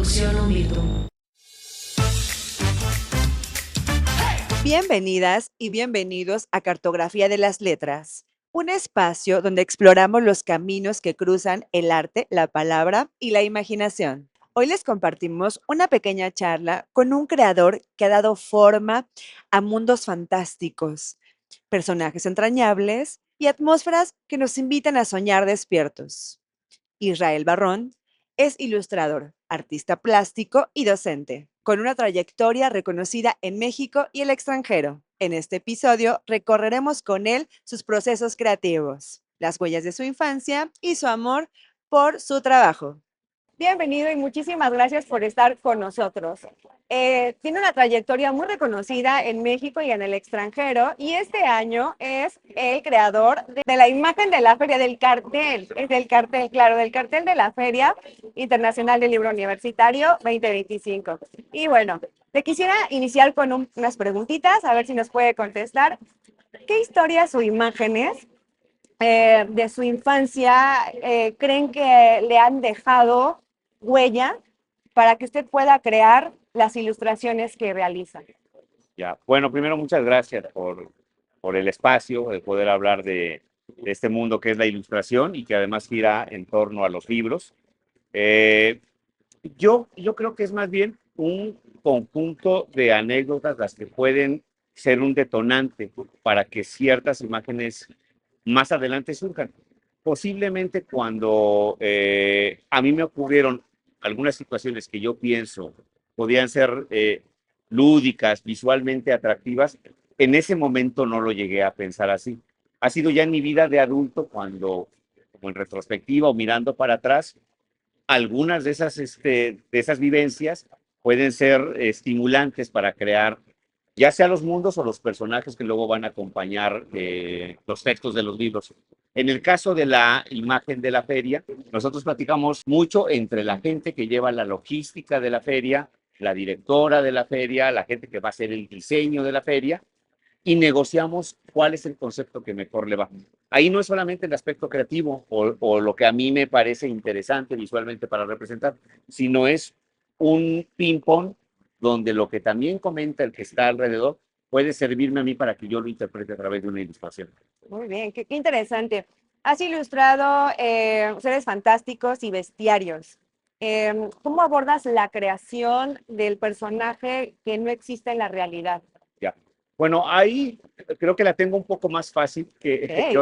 Producción Humildum. Bienvenidas y bienvenidos a Cartografía de las Letras, un espacio donde exploramos los caminos que cruzan el arte, la palabra y la imaginación. Hoy les compartimos una pequeña charla con un creador que ha dado forma a mundos fantásticos, personajes entrañables y atmósferas que nos invitan a soñar despiertos. Israel Barrón es ilustrador, artista plástico y docente, con una trayectoria reconocida en México y el extranjero. En este episodio recorreremos con él sus procesos creativos, las huellas de su infancia y su amor por su trabajo. Bienvenido y muchísimas gracias por estar con nosotros. Tiene una trayectoria muy reconocida en México y en el extranjero y este año es el creador de la imagen de la feria del cartel, es del cartel, claro, del cartel de la Feria Internacional del Libro Universitario 2025. Y bueno, te quisiera iniciar con unas preguntitas, a ver si nos puede contestar. ¿Qué historias o imágenes de su infancia creen que le han dejado huella para que usted pueda crear las ilustraciones que realiza? Ya, bueno, primero muchas gracias por el espacio de poder hablar de este mundo que es la ilustración y que además gira en torno a los libros. Yo creo que es más bien un conjunto de anécdotas las que pueden ser un detonante para que ciertas imágenes más adelante surjan. Posiblemente cuando a mí me ocurrieron algunas situaciones que yo pienso podían ser lúdicas, visualmente atractivas, en ese momento no lo llegué a pensar así. Ha sido ya en mi vida de adulto cuando, como en retrospectiva o mirando para atrás, algunas de esas vivencias pueden ser estimulantes para crear ya sea los mundos o los personajes que luego van a acompañar los textos de los libros. En el caso de la imagen de la feria, nosotros platicamos mucho entre la gente que lleva la logística de la feria, la directora de la feria, la gente que va a hacer el diseño de la feria, y negociamos cuál es el concepto que mejor le va. Ahí no es solamente el aspecto creativo o lo que a mí me parece interesante visualmente para representar, sino es un ping-pong donde lo que también comenta el que está alrededor puede servirme a mí para que yo lo interprete a través de una ilustración. Muy bien, qué interesante. Has ilustrado seres fantásticos y bestiarios. ¿Cómo abordas la creación del personaje que no existe en la realidad? Ya. Bueno, ahí creo que la tengo un poco más fácil Okay.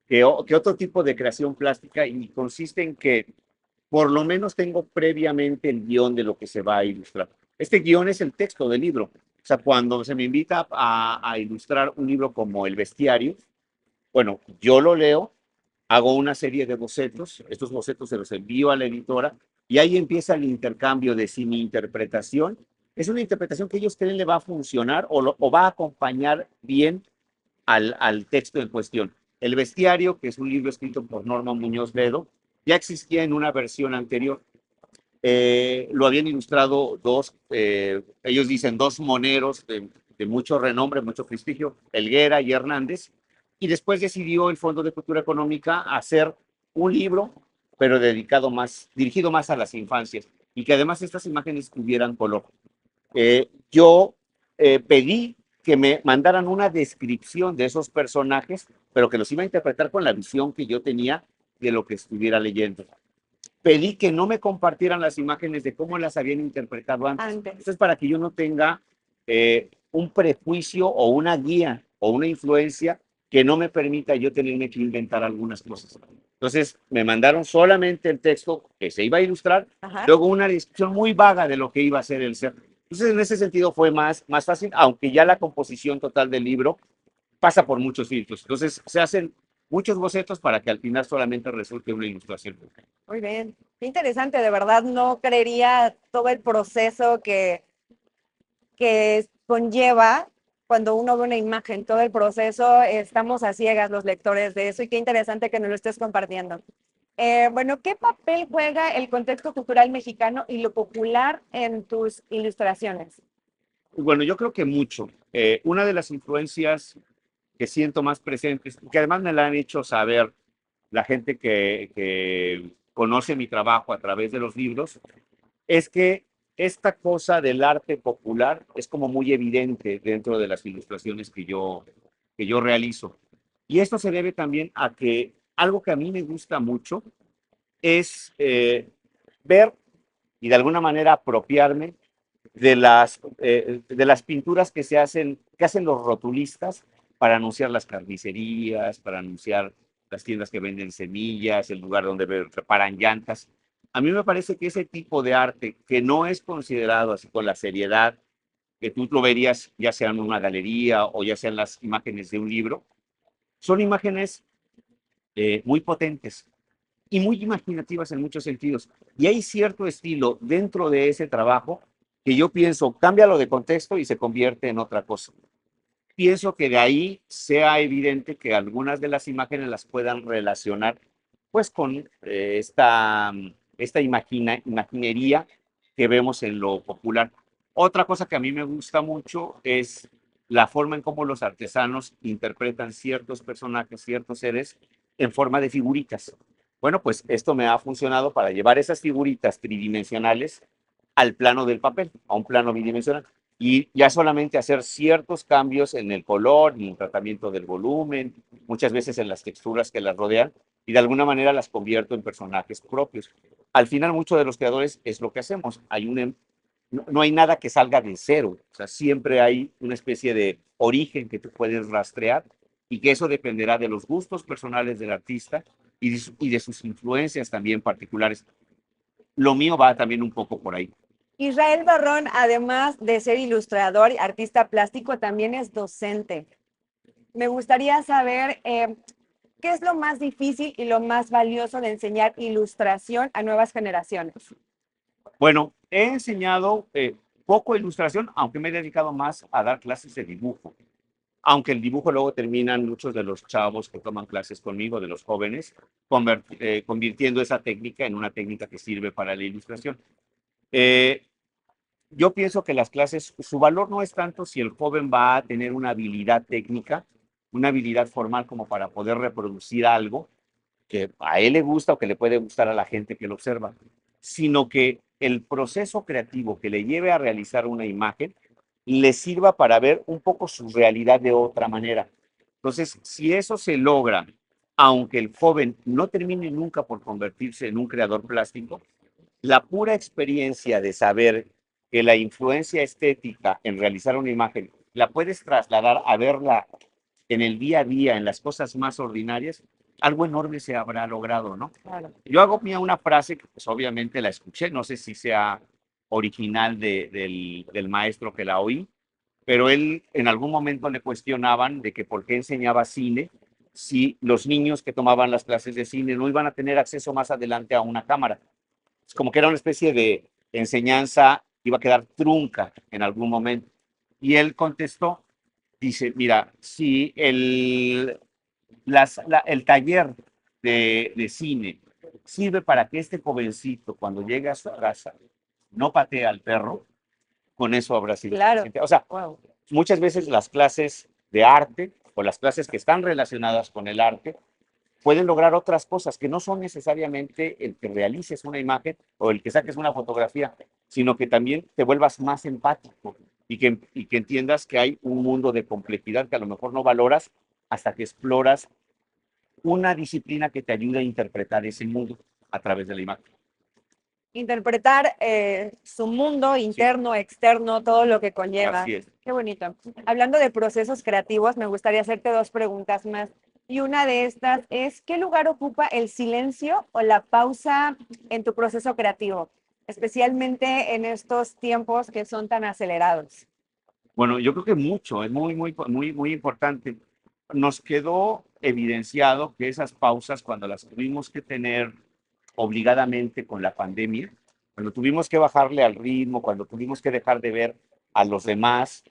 que otro tipo de creación plástica y consiste en que por lo menos tengo previamente el guión de lo que se va a ilustrar. Este guión es el texto del libro. O sea, cuando se me invita a ilustrar un libro como El Bestiario, bueno, yo lo leo, hago una serie de bocetos, estos bocetos se los envío a la editora y ahí empieza el intercambio de si mi interpretación es una interpretación que ellos creen le va a funcionar o va a acompañar bien al texto en cuestión. El Bestiario, que es un libro escrito por Norma Muñoz Ledo, ya existía en una versión anterior. Lo habían ilustrado ellos dicen dos moneros de mucho renombre, mucho prestigio, Helguera y Hernández, y después decidió el Fondo de Cultura Económica hacer un libro, pero dirigido más a las infancias, y que además estas imágenes tuvieran color. Yo pedí que me mandaran una descripción de esos personajes, pero que los iba a interpretar con la visión que yo tenía de lo que estuviera leyendo. Pedí que no me compartieran las imágenes de cómo las habían interpretado antes. Esto es para que yo no tenga un prejuicio o una guía o una influencia que no me permita yo tenerme que inventar algunas cosas. Entonces, me mandaron solamente el texto que se iba a ilustrar, Ajá. luego una descripción muy vaga de lo que iba a ser el ser. Entonces, en ese sentido fue más fácil, aunque ya la composición total del libro pasa por muchos filtros. Entonces, se hacen muchos bocetos para que al final solamente resulte una ilustración. Muy bien, qué interesante, de verdad no creería todo el proceso que conlleva cuando uno ve una imagen, todo el proceso, estamos a ciegas los lectores de eso y qué interesante que nos lo estés compartiendo. Bueno, ¿qué papel juega el contexto cultural mexicano y lo popular en tus ilustraciones? Bueno, yo creo que mucho. Una de las influencias que siento más presentes, que además me la han hecho saber la gente que conoce mi trabajo a través de los libros, es que esta cosa del arte popular es como muy evidente dentro de las ilustraciones que yo realizo. Y esto se debe también a que algo que a mí me gusta mucho es ver y de alguna manera apropiarme de las pinturas que hacen los rotulistas para anunciar las carnicerías, para anunciar las tiendas que venden semillas, el lugar donde reparan llantas. A mí me parece que ese tipo de arte, que no es considerado así con la seriedad que tú lo verías ya sea en una galería o ya sean las imágenes de un libro, son imágenes muy potentes y muy imaginativas en muchos sentidos. Y hay cierto estilo dentro de ese trabajo que yo pienso, cámbialo de contexto y se convierte en otra cosa. Pienso que de ahí sea evidente que algunas de las imágenes las puedan relacionar pues con esta imaginería que vemos en lo popular. Otra cosa que a mí me gusta mucho es la forma en cómo los artesanos interpretan ciertos personajes, ciertos seres en forma de figuritas. Bueno, pues esto me ha funcionado para llevar esas figuritas tridimensionales al plano del papel, a un plano bidimensional y ya solamente hacer ciertos cambios en el color, en el tratamiento del volumen, muchas veces en las texturas que las rodean, y de alguna manera las convierto en personajes propios. Al final, muchos de los creadores es lo que hacemos. No hay nada que salga de cero, o sea, siempre hay una especie de origen que tú puedes rastrear y que eso dependerá de los gustos personales del artista y de sus influencias también particulares. Lo mío va también un poco por ahí. Israel Barrón, además de ser ilustrador y artista plástico, también es docente. Me gustaría saber qué es lo más difícil y lo más valioso de enseñar ilustración a nuevas generaciones. Bueno, he enseñado poco ilustración, aunque me he dedicado más a dar clases de dibujo. Aunque el dibujo luego terminan muchos de los chavos que toman clases conmigo, de los jóvenes, convirtiendo esa técnica en una técnica que sirve para la ilustración. Eh, yo pienso que las clases, su valor no es tanto si el joven va a tener una habilidad técnica, una habilidad formal como para poder reproducir algo, que a él le gusta o que le puede gustar a la gente que lo observa, sino que el proceso creativo que le lleve a realizar una imagen le sirva para ver un poco su realidad de otra manera. Entonces, si eso se logra, aunque el joven no termine nunca por convertirse en un creador plástico, la pura experiencia de saber que la influencia estética en realizar una imagen la puedes trasladar a verla en el día a día, en las cosas más ordinarias, algo enorme se habrá logrado, ¿no? Claro. Yo hago mía una frase que pues obviamente la escuché, no sé si sea original del maestro que la oí, pero él en algún momento le cuestionaban de que por qué enseñaba cine si los niños que tomaban las clases de cine no iban a tener acceso más adelante a una cámara. Es como que era una especie de enseñanza que iba a quedar trunca en algún momento. Y él contestó, dice, mira, si el taller de cine sirve para que este jovencito cuando llegue a su casa no patee al perro, con eso habrá sido Claro. suficiente. O sea, Wow. muchas veces las clases de arte o las clases que están relacionadas con el arte pueden lograr otras cosas que no son necesariamente el que realices una imagen o el que saques una fotografía, sino que también te vuelvas más empático y que entiendas que hay un mundo de complejidad que a lo mejor no valoras hasta que exploras una disciplina que te ayude a interpretar ese mundo a través de la imagen. Interpretar su mundo Sí, interno, externo, todo lo que conlleva. así es. Qué bonito. Hablando de procesos creativos, me gustaría hacerte dos preguntas más. Y una de estas es, ¿qué lugar ocupa el silencio o la pausa en tu proceso creativo? Especialmente en estos tiempos que son tan acelerados. Bueno, yo creo que mucho, es muy importante. Nos quedó evidenciado que esas pausas, cuando las tuvimos que tener obligadamente con la pandemia, cuando tuvimos que bajarle al ritmo, cuando tuvimos que dejar de ver a los demás,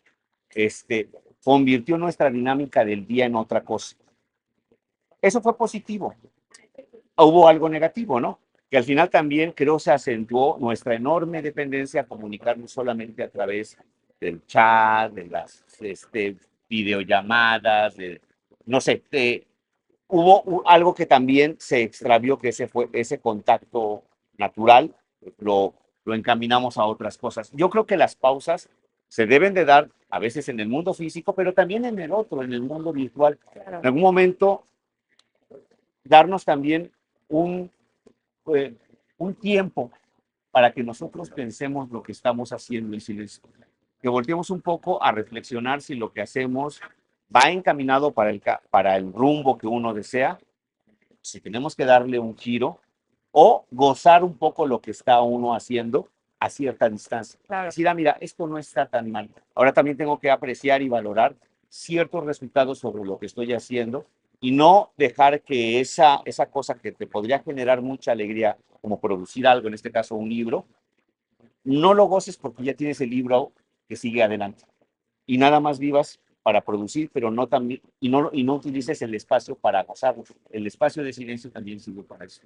convirtió nuestra dinámica del día en otra cosa. Eso fue positivo. Hubo algo negativo, ¿no? Que al final también creo se acentuó nuestra enorme dependencia a comunicarnos solamente a través del chat, de las videollamadas, no sé, algo que también se extravió, que ese fue ese contacto natural, lo, lo encaminamos a otras cosas. Yo creo que las pausas se deben de dar a veces en el mundo físico, pero también en el otro, en el mundo virtual. Claro. En algún momento, darnos también un, eh, un tiempo para que nosotros pensemos lo que estamos haciendo en silencio. Que volteemos un poco a reflexionar si lo que hacemos va encaminado para el rumbo que uno desea, si tenemos que darle un giro o gozar un poco lo que está uno haciendo a cierta distancia. Claro. Decir, mira, esto no está tan mal. Ahora también tengo que apreciar y valorar ciertos resultados sobre lo que estoy haciendo y no dejar que esa cosa que te podría generar mucha alegría, como producir algo, en este caso un libro, no lo goces porque ya tienes el libro que sigue adelante. Y nada más vivas para producir, pero no también, y no utilices el espacio para gozarlo. El espacio de silencio también sirve para eso.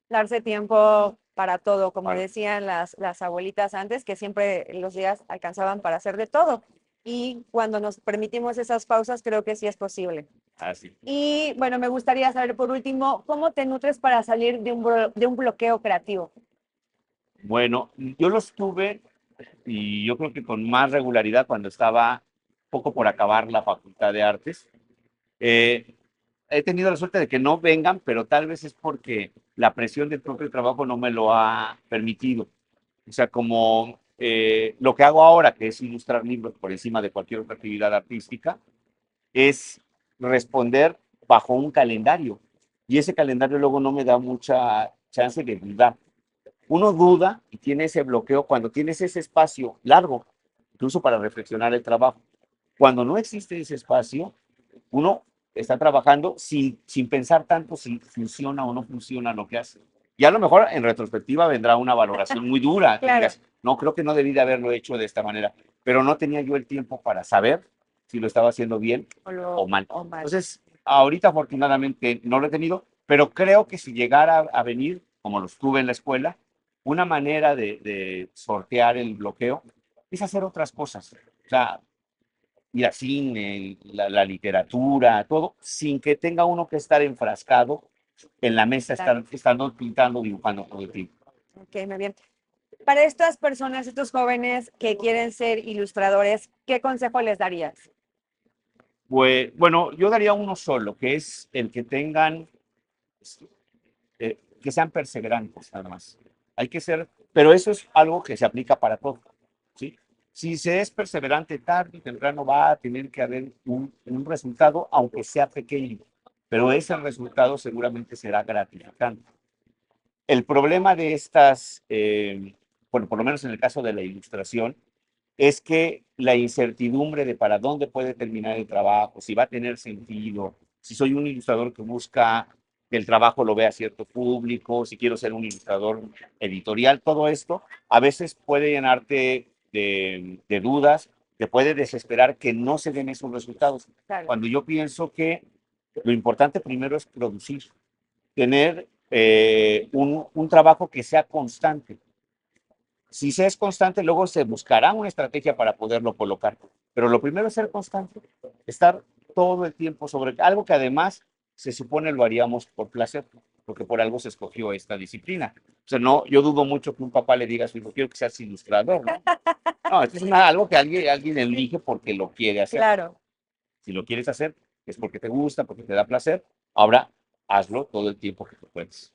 Darse tiempo para todo, como Vale. decían las abuelitas antes, que siempre los días alcanzaban para hacer de todo. Y cuando nos permitimos esas pausas, creo que sí es posible. Así. Y bueno, me gustaría saber por último, ¿cómo te nutres para salir de un bloqueo creativo? Bueno, yo los tuve y yo creo que con más regularidad cuando estaba poco por acabar la Facultad de Artes. He tenido la suerte de que no vengan, pero tal vez es porque la presión del propio trabajo no me lo ha permitido. O sea, como lo que hago ahora, que es ilustrar libros por encima de cualquier otra actividad artística, es responder bajo un calendario. Y ese calendario luego no me da mucha chance de dudar. Uno duda y tiene ese bloqueo cuando tienes ese espacio largo, incluso para reflexionar el trabajo. Cuando no existe ese espacio, uno está trabajando sin pensar tanto si funciona o no funciona lo que hace. Y a lo mejor en retrospectiva vendrá una valoración muy dura. Claro. Digas, no, creo que no debí de haberlo hecho de esta manera, pero no tenía yo el tiempo para saber si lo estaba haciendo bien o mal. Entonces, ahorita afortunadamente no lo he tenido, pero creo que si llegara a venir, como los tuve en la escuela, una manera de sortear el bloqueo es hacer otras cosas. O sea, ir al cine, la literatura, todo, sin que tenga uno que estar enfrascado en la mesa, estando pintando, dibujando todo el tiempo. Ok, muy bien. Para estas personas, estos jóvenes que quieren ser ilustradores, ¿qué consejo les darías? Pues, bueno, yo daría uno solo, que es el que tengan, que sean perseverantes, nada más. Hay que ser, pero eso es algo que se aplica para todo, ¿sí? Si se es perseverante, tarde y temprano va a tener que haber un resultado, aunque sea pequeño, pero ese resultado seguramente será gratificante. El problema de estas, bueno, por lo menos en el caso de la ilustración, es que la incertidumbre de para dónde puede terminar el trabajo, si va a tener sentido, si soy un ilustrador que busca que el trabajo lo vea cierto público, si quiero ser un ilustrador editorial, todo esto a veces puede llenarte de dudas, te puede desesperar que no se den esos resultados. Claro. Cuando yo pienso que lo importante primero es producir, tener un trabajo que sea constante. Si se es constante, luego se buscará una estrategia para poderlo colocar. Pero lo primero es ser constante, estar todo el tiempo sobre algo que además se supone lo haríamos por placer, porque por algo se escogió esta disciplina. O sea, no, yo dudo mucho que un papá le diga a su hijo, quiero que seas ilustrador, ¿no? No, esto es algo que alguien elige porque lo quiere hacer. Claro. Si lo quieres hacer, es porque te gusta, porque te da placer. Ahora, hazlo todo el tiempo que tú puedes.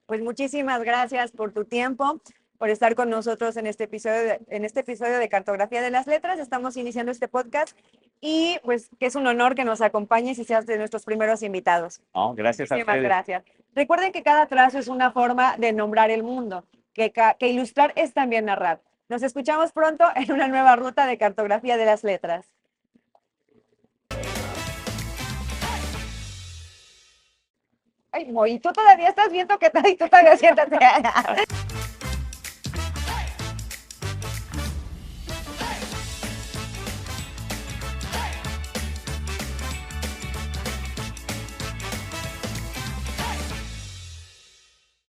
Pues muchísimas gracias por tu tiempo, por estar con nosotros en este episodio de Cartografía de las Letras. Estamos iniciando este podcast y pues que es un honor que nos acompañes y seas de nuestros primeros invitados. No, gracias a Muchísimas ustedes. gracias. Recuerden que cada trazo es una forma de nombrar el mundo, que ilustrar es también narrar. Nos escuchamos pronto en una nueva ruta de Cartografía de las Letras. Ay, Moy, tú todavía estás viendo que y tú todavía siéntate.